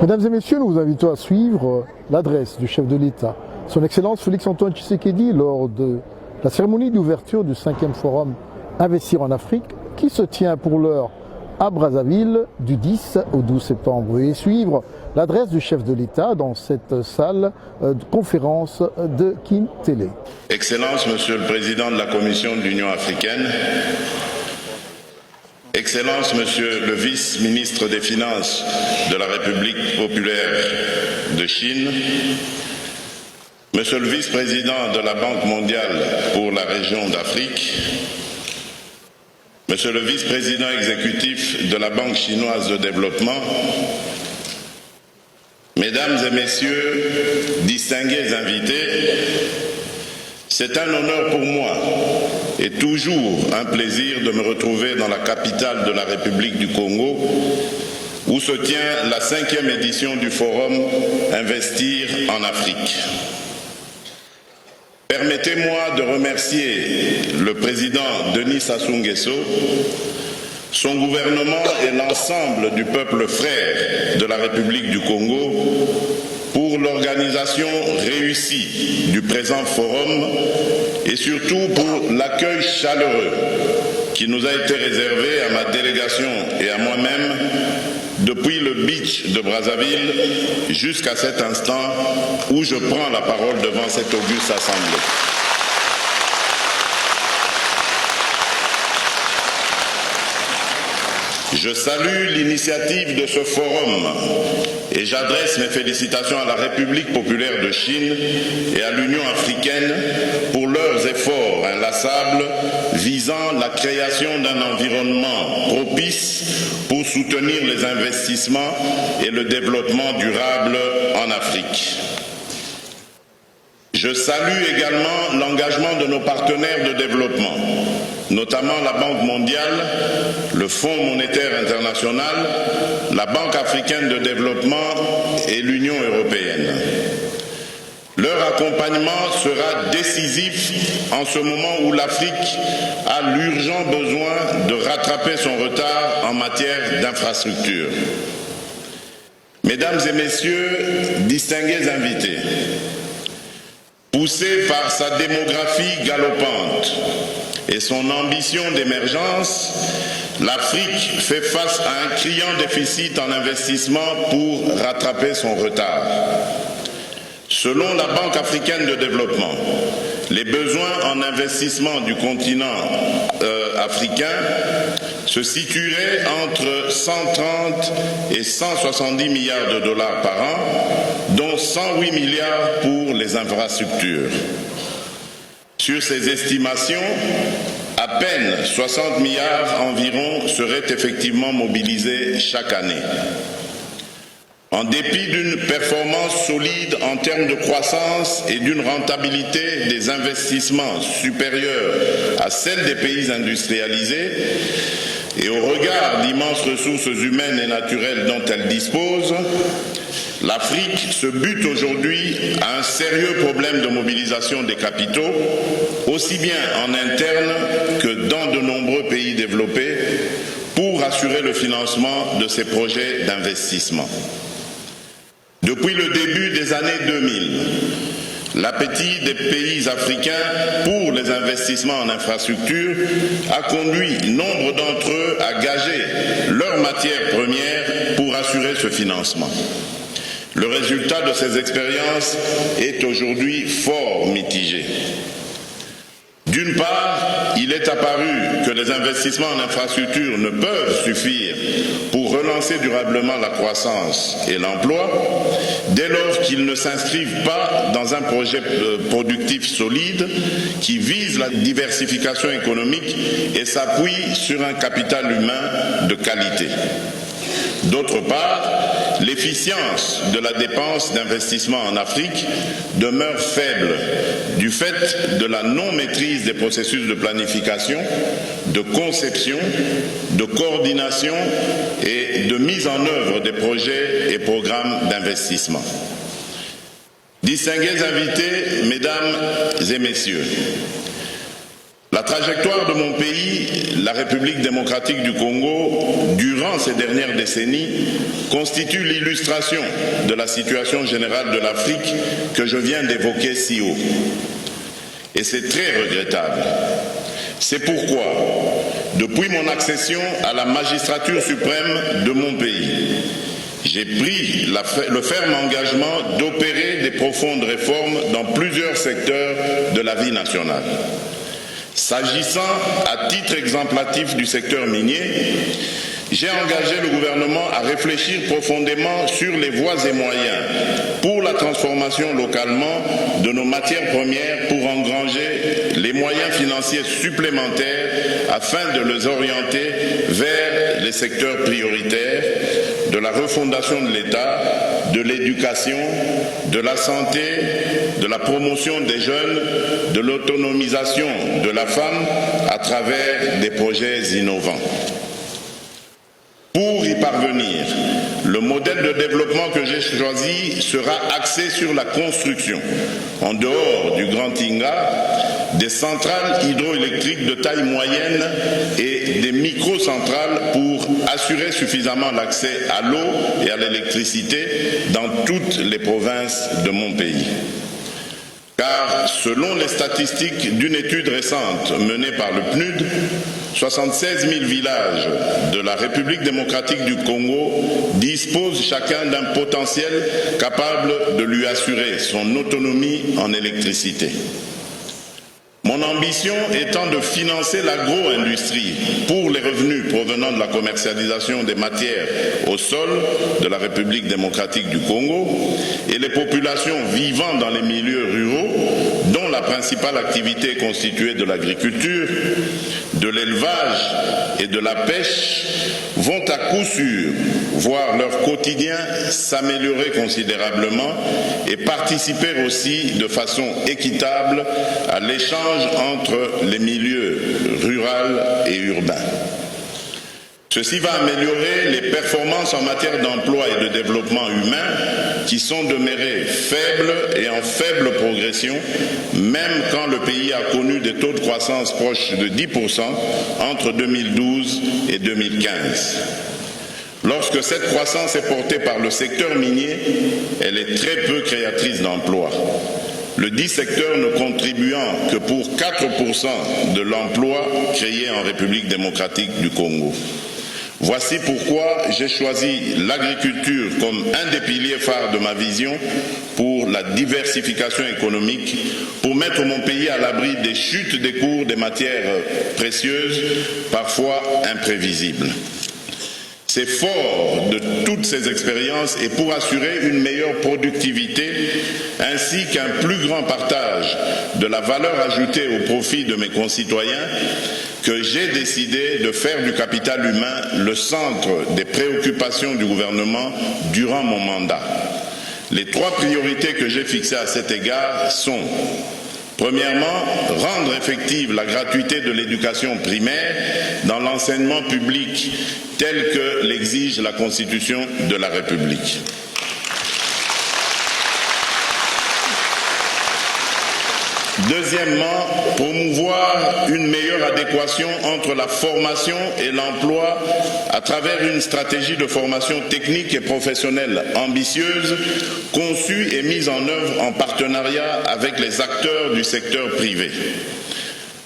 Mesdames et messieurs, nous vous invitons à suivre l'adresse du chef de l'État, son Excellence Félix-Antoine Tshisekedi, lors de la cérémonie d'ouverture du 5e Forum Investir en Afrique, qui se tient pour l'heure à Brazzaville du 10 au 12 septembre. Et suivre l'adresse du chef de l'État dans cette salle de conférence de Kin Télé. Excellence, Monsieur le Président de la Commission de l'Union africaine, Excellence, Monsieur le Vice-ministre des Finances de la République populaire de Chine, Monsieur le Vice-président de la Banque mondiale pour la région d'Afrique, Monsieur le Vice-président exécutif de la Banque chinoise de développement, Mesdames et Messieurs, distingués invités, c'est un honneur pour moi et toujours un plaisir de me retrouver dans la capitale de la République du Congo, où se tient la 5e édition du Forum Investir en Afrique. Permettez-moi de remercier le président Denis Sassou Nguesso, son gouvernement et l'ensemble du peuple frère de la République du Congo pour l'organisation réussie du présent forum et surtout pour l'accueil chaleureux qui nous a été réservé à ma délégation et à moi-même depuis le beach de Brazzaville jusqu'à cet instant où je prends la parole devant cette auguste assemblée. Je salue l'initiative de ce forum et j'adresse mes félicitations à la République populaire de Chine et à l'Union africaine pour leurs efforts inlassables visant la création d'un environnement propice pour soutenir les investissements et le développement durable en Afrique. Je salue également l'engagement de nos partenaires de développement, notamment la Banque mondiale, le Fonds monétaire international, la Banque africaine de développement et l'Union européenne. Leur accompagnement sera décisif en ce moment où l'Afrique a l'urgent besoin de rattraper son retard en matière d'infrastructures. Mesdames et messieurs, distingués invités, poussée par sa démographie galopante et son ambition d'émergence, l'Afrique fait face à un criant déficit en investissement pour rattraper son retard. Selon la Banque africaine de développement, les besoins en investissement du continent africain se situeraient entre 130 et 170 milliards de dollars par an, dont 108 milliards pour les infrastructures. Sur ces estimations, à peine 60 milliards environ seraient effectivement mobilisés chaque année. En dépit d'une performance solide en termes de croissance et d'une rentabilité des investissements supérieure à celle des pays industrialisés, et au regard d'immenses ressources humaines et naturelles dont elle dispose, l'Afrique se bute aujourd'hui à un sérieux problème de mobilisation des capitaux, aussi bien en interne que dans de nombreux pays développés, pour assurer le financement de ces projets d'investissement. Depuis le début des années 2000, l'appétit des pays africains pour les investissements en infrastructure a conduit nombre d'entre eux à gager leurs matières premières pour assurer ce financement. Le résultat de ces expériences est aujourd'hui fort mitigé. D'une part, il est apparu que les investissements en infrastructure ne peuvent suffire pour relancer durablement la croissance et l'emploi, dès lors qu'ils ne s'inscrivent pas dans un projet productif solide qui vise la diversification économique et s'appuie sur un capital humain de qualité. D'autre part, l'efficience de la dépense d'investissement en Afrique demeure faible du fait de la non-maîtrise des processus de planification, de conception, de coordination et de mise en œuvre des projets et programmes d'investissement. Distingués invités, mesdames et messieurs, la trajectoire de mon pays, la République démocratique du Congo, durant ces dernières décennies, constitue l'illustration de la situation générale de l'Afrique que je viens d'évoquer si haut. Et c'est très regrettable. C'est pourquoi, depuis mon accession à la magistrature suprême de mon pays, j'ai pris le ferme engagement d'opérer des profondes réformes dans plusieurs secteurs de la vie nationale. S'agissant à titre exemplatif du secteur minier, j'ai engagé le gouvernement à réfléchir profondément sur les voies et moyens pour la transformation localement de nos matières premières pour engranger les moyens financiers supplémentaires afin de les orienter vers les secteurs prioritaires de la refondation de l'État, de l'éducation, de la santé, de la promotion des jeunes, de l'autonomisation de la femme à travers des projets innovants. Pour y parvenir, le modèle de développement que j'ai choisi sera axé sur la construction, en dehors du Grand Inga, des centrales hydroélectriques de taille moyenne et des microcentrales pour assurer suffisamment l'accès à l'eau et à l'électricité dans toutes les provinces de mon pays. Car selon les statistiques d'une étude récente menée par le PNUD, 76 000 villages de la République démocratique du Congo disposent chacun d'un potentiel capable de lui assurer son autonomie en électricité. Mon ambition étant de financer l'agro-industrie pour les revenus provenant de la commercialisation des matières au sol de la République démocratique du Congo et les populations vivant dans les milieux ruraux, dont la principale activité est constituée de l'agriculture, de l'élevage et de la pêche, vont à coup sûr voir leur quotidien s'améliorer considérablement et participer aussi de façon équitable à l'échange entre les milieux rural et urbains. Ceci va améliorer les performances en matière d'emploi et de développement humain qui sont demeurées faibles et en faible progression, même quand le pays a connu des taux de croissance proches de 10% entre 2012 et 2015. Lorsque cette croissance est portée par le secteur minier, elle est très peu créatrice d'emplois. Le dit secteur ne contribuant que pour 4% de l'emploi créé en République démocratique du Congo. Voici pourquoi j'ai choisi l'agriculture comme un des piliers phares de ma vision pour la diversification économique, pour mettre mon pays à l'abri des chutes des cours des matières précieuses, parfois imprévisibles. C'est fort de toutes ces expériences et pour assurer une meilleure productivité ainsi qu'un plus grand partage de la valeur ajoutée au profit de mes concitoyens que j'ai décidé de faire du capital humain le centre des préoccupations du gouvernement durant mon mandat. Les 3 priorités que j'ai fixées à cet égard sont: premièrement, rendre effective la gratuité de l'éducation primaire dans l'enseignement public tel que l'exige la Constitution de la République. Deuxièmement, promouvoir une meilleure adéquation entre la formation et l'emploi à travers une stratégie de formation technique et professionnelle ambitieuse, conçue et mise en œuvre en partenariat avec les acteurs du secteur privé.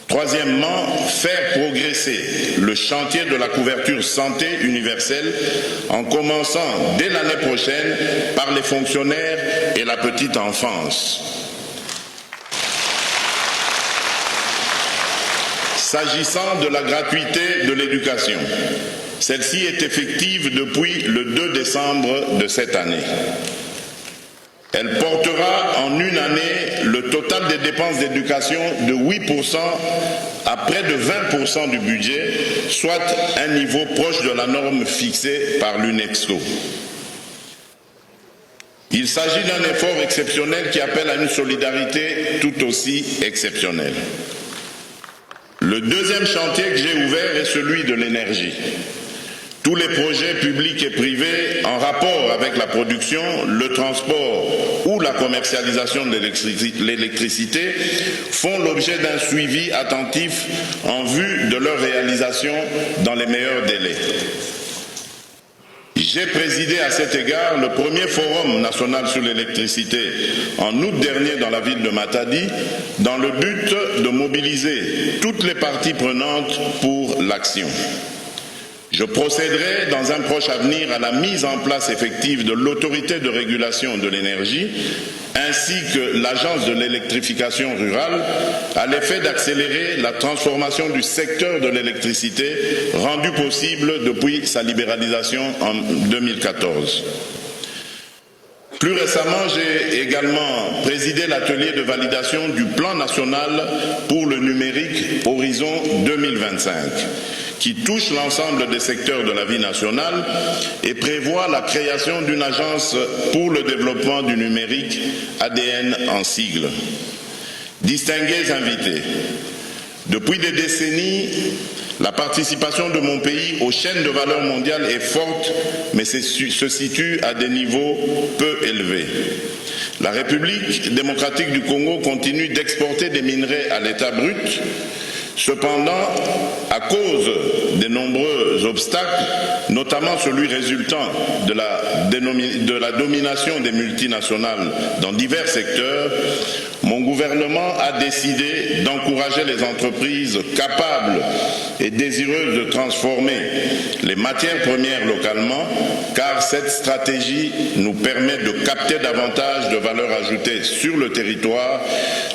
Troisièmement, faire progresser le chantier de la couverture santé universelle en commençant dès l'année prochaine par les fonctionnaires et la petite enfance. S'agissant de la gratuité de l'éducation, celle-ci est effective depuis le 2 décembre de cette année. Elle portera en une année le total des dépenses d'éducation de 8% à près de 20% du budget, soit un niveau proche de la norme fixée par l'UNESCO. Il s'agit d'un effort exceptionnel qui appelle à une solidarité tout aussi exceptionnelle. Le deuxième chantier que j'ai ouvert est celui de l'énergie. Tous les projets publics et privés en rapport avec la production, le transport ou la commercialisation de l'électricité font l'objet d'un suivi attentif en vue de leur réalisation dans les meilleurs délais. J'ai présidé à cet égard le premier forum national sur l'électricité en août dernier dans la ville de Matadi, dans le but de mobiliser toutes les parties prenantes pour l'action. Je procéderai dans un proche avenir à la mise en place effective de l'autorité de régulation de l'énergie ainsi que l'agence de l'électrification rurale à l'effet d'accélérer la transformation du secteur de l'électricité rendu possible depuis sa libéralisation en 2014. Plus récemment, j'ai également présidé l'atelier de validation du plan national pour le numérique Horizon 2025, qui touche l'ensemble des secteurs de la vie nationale et prévoit la création d'une agence pour le développement du numérique, ADN en sigle. Distingués invités, depuis des décennies, la participation de mon pays aux chaînes de valeur mondiale est forte, mais se situe à des niveaux peu élevés. La République démocratique du Congo continue d'exporter des minerais à l'état brut. Cependant, à cause des nombreux obstacles, notamment celui résultant de la domination des multinationales dans divers secteurs, mon gouvernement a décidé d'encourager les entreprises capables et désireuses de transformer les matières premières localement, car cette stratégie nous permet de capter davantage de valeur ajoutée sur le territoire,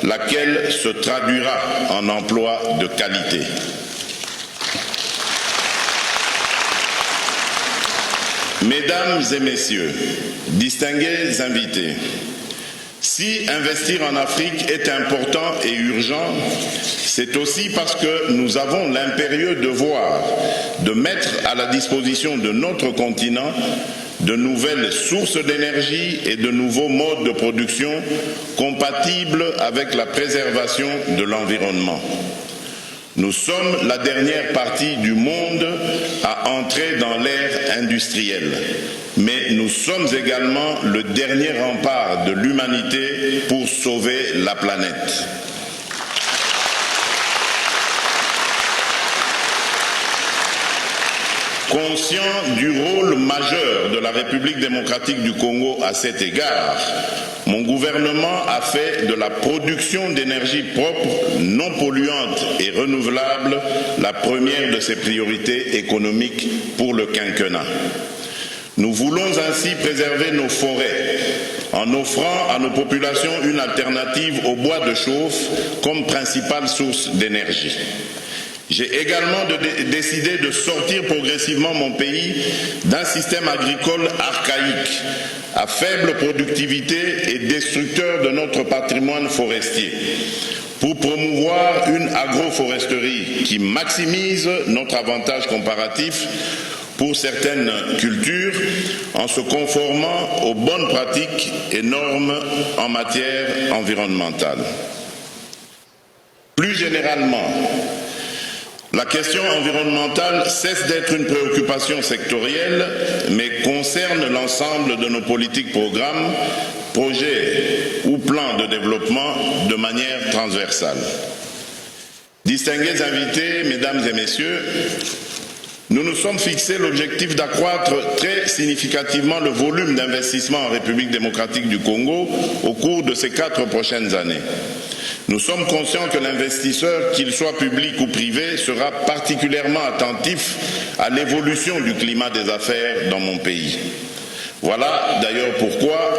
laquelle se traduira en emplois de qualité. Mesdames et messieurs, distingués invités, si investir en Afrique est important et urgent, c'est aussi parce que nous avons l'impérieux devoir de mettre à la disposition de notre continent de nouvelles sources d'énergie et de nouveaux modes de production compatibles avec la préservation de l'environnement. Nous sommes la dernière partie du monde à entrer dans l'ère industrielle, mais nous sommes également le dernier rempart de l'humanité pour sauver la planète. Conscient du rôle majeur de la République démocratique du Congo à cet égard, mon gouvernement a fait de la production d'énergie propre, non polluante et renouvelable la première de ses priorités économiques pour le quinquennat. Nous voulons ainsi préserver nos forêts en offrant à nos populations une alternative au bois de chauffe comme principale source d'énergie. J'ai également décidé de sortir progressivement mon pays d'un système agricole archaïque, à faible productivité et destructeur de notre patrimoine forestier, pour promouvoir une agroforesterie qui maximise notre avantage comparatif pour certaines cultures en se conformant aux bonnes pratiques et normes en matière environnementale. Plus généralement, la question environnementale cesse d'être une préoccupation sectorielle, mais concerne l'ensemble de nos politiques, programmes, projets ou plans de développement de manière transversale. Distingués invités, mesdames et messieurs, nous nous sommes fixés l'objectif d'accroître très significativement le volume d'investissement en République démocratique du Congo au cours de ces 4 prochaines années. Nous sommes conscients que l'investisseur, qu'il soit public ou privé, sera particulièrement attentif à l'évolution du climat des affaires dans mon pays. Voilà d'ailleurs pourquoi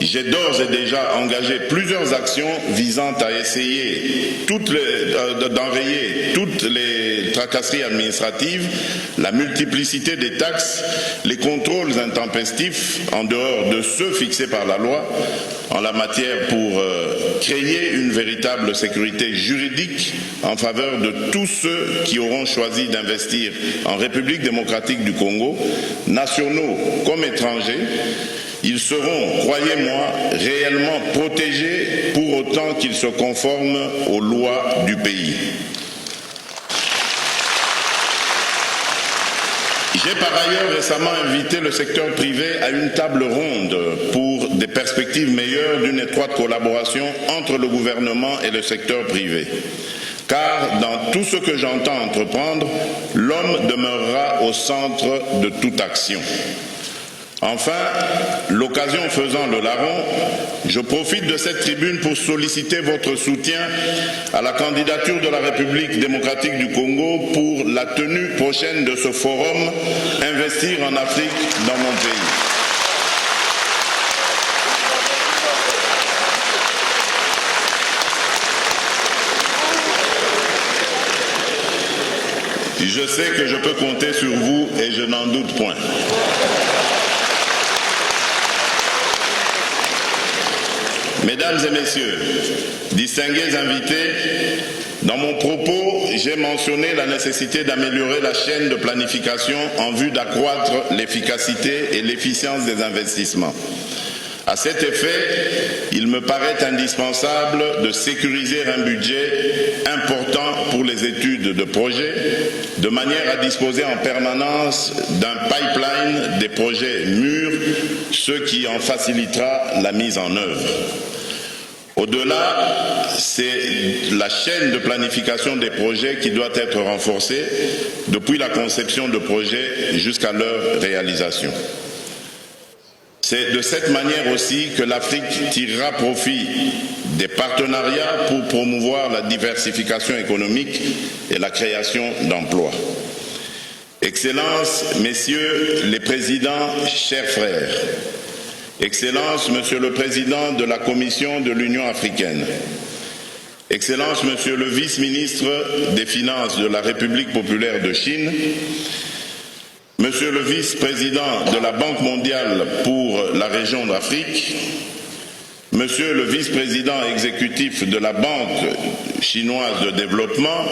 j'ai d'ores et déjà engagé plusieurs actions visant à essayer d'enrayer toutes les tracasseries administratives, la multiplicité des taxes, les contrôles intempestifs en dehors de ceux fixés par la loi en la matière pour créer une véritable sécurité juridique en faveur de tous ceux qui auront choisi d'investir en République démocratique du Congo, nationaux comme étrangers, ils seront, croyez-moi, réellement protégés pour autant qu'ils se conforment aux lois du pays. J'ai par ailleurs récemment invité le secteur privé à une table ronde pour des perspectives meilleures d'une étroite collaboration entre le gouvernement et le secteur privé. Car dans tout ce que j'entends entreprendre, l'homme demeurera au centre de toute action. Enfin, l'occasion faisant le larron, je profite de cette tribune pour solliciter votre soutien à la candidature de la République démocratique du Congo pour la tenue prochaine de ce forum « Investir en Afrique dans mon pays ». Je sais que je peux compter sur vous et je n'en doute point. Mesdames et messieurs, distingués invités, dans mon propos, j'ai mentionné la nécessité d'améliorer la chaîne de planification en vue d'accroître l'efficacité et l'efficience des investissements. À cet effet, il me paraît indispensable de sécuriser un budget important pour les études de projet, de manière à disposer en permanence d'un pipeline des projets mûrs, ce qui en facilitera la mise en œuvre. Au-delà, c'est la chaîne de planification des projets qui doit être renforcée depuis la conception de projets jusqu'à leur réalisation. C'est de cette manière aussi que l'Afrique tirera profit des partenariats pour promouvoir la diversification économique et la création d'emplois. Excellences, Messieurs les Présidents, chers frères, Excellences, Monsieur le Président de la Commission de l'Union africaine, Excellences, Monsieur le Vice-ministre des Finances de la République populaire de Chine, Monsieur le vice-président de la Banque mondiale pour la région d'Afrique, Monsieur le vice-président exécutif de la Banque chinoise de développement,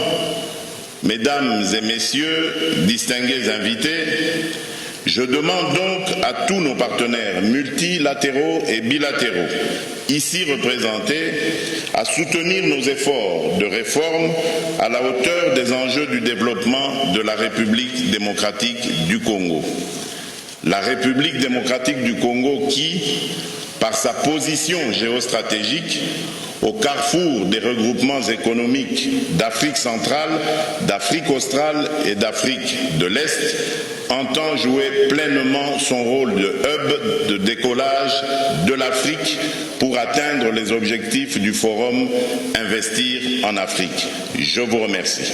Mesdames et Messieurs, distingués invités, je demande donc à tous nos partenaires multilatéraux et bilatéraux, ici représentés, à soutenir nos efforts de réforme à la hauteur des enjeux du développement de la République démocratique du Congo. La République démocratique du Congo qui, par sa position géostratégique, au carrefour des regroupements économiques d'Afrique centrale, d'Afrique australe et d'Afrique de l'Est, entend jouer pleinement son rôle de hub de décollage de l'Afrique pour atteindre les objectifs du forum Investir en Afrique. Je vous remercie.